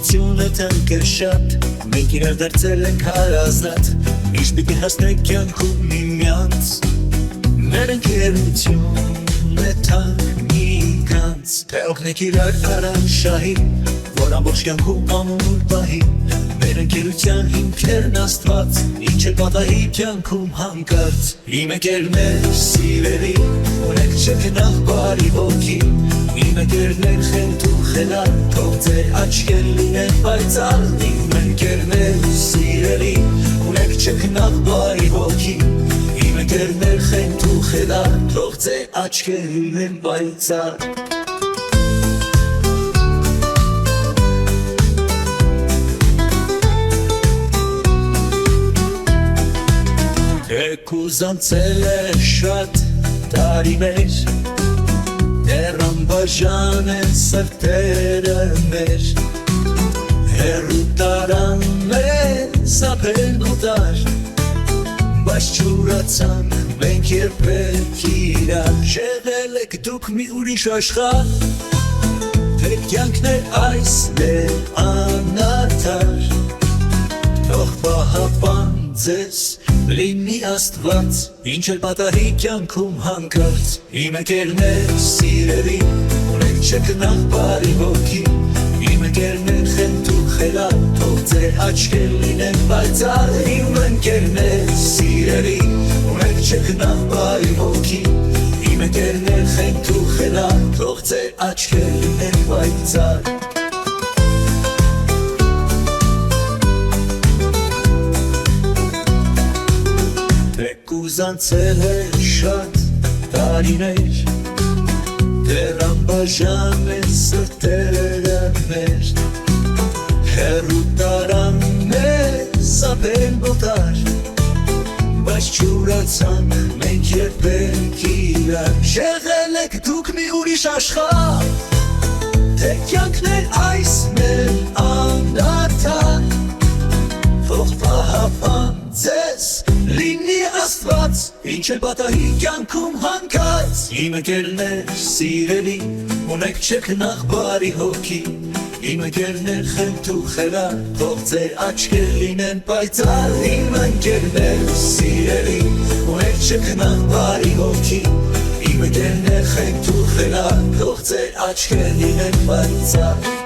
Ընկերությունը թանկեր շատ, մենք իրար դարձել ենք հարազատ, ինչ պիտի հասնենք կյանքում միմյանց, մեր ընկերություն է թանկ միմյանց, թե օգնենք իրար արանշահին, որ ամբողջ կյանքում ամուր պահի, մեր ընկերության հիմքերն Աստված, ինչ է պատահի կյանքում հանկարծ, իմ ընկերներ սիրելի, ունեք չքնաղ բարի ոգի, իմ ընկերներ խենթ ու խելար, թող ձեր աչքեր լինեն պայծառ, իմ ընկերներ սիրելի, ունեք չքնաղ բարի ոգի, իմ ընկերներ խենթ ու խելար, թող ձեր աչքեր լինեն պայծառ։ Կուզանցել է շատ տարիներ, դեռ անբաժան են սրտերը մեր, հեռու տարան մեզ ապեն ու տար, բայց չուրացանք մենք երբեք իրար, շեղել եք դուք մի ուրիշ աշխարհ, թե կյանքն է այս մեր անարդար, թող պահապան ձեզ լինի Աստված, ինչ էլ պատահի կյանքում հանկարծ, իմ ընկերներ սիրելի, ունեք չքնաղ բարի ոգի, իմ ընկերներ խենթ ու խելար, թող ձեր աչքեր լինեն պայծառ, իմ ընկերներ սիրելի, ունեք չքնաղ բարի ոգի, իմ ընկերներ խենթ ու խելար, թող ձեր աչքեր լինեն պայծառ։ Կուզանցել է շատ տարիներ, դեռ անբաժան են սրտերը մեր, հեռու տարան մեզ ապեն ու տար, բայց չուրացանք մենք երբեք իրար, շեղել եք դուք մի ուրիշ աշխարհ, թե կյանքն է այս մեր անարդար, թող պահապան ձեզ լինի Աստված, ինչ է պատահի կյանքում հանկարծ, իմ ընկերներ սիրելի, ունեք չքնաղ բարի հոգի, իմ ընկերներ խենթ ու խելար, թող ձեր աչքեր լինեն պայծառ, իմ ընկերներ սիրելի, ունեք չքնաղ բարի հոգի, իմ ընկերներ խենթ ու խելար, թող ձեր աչքեր լինեն պայծառ։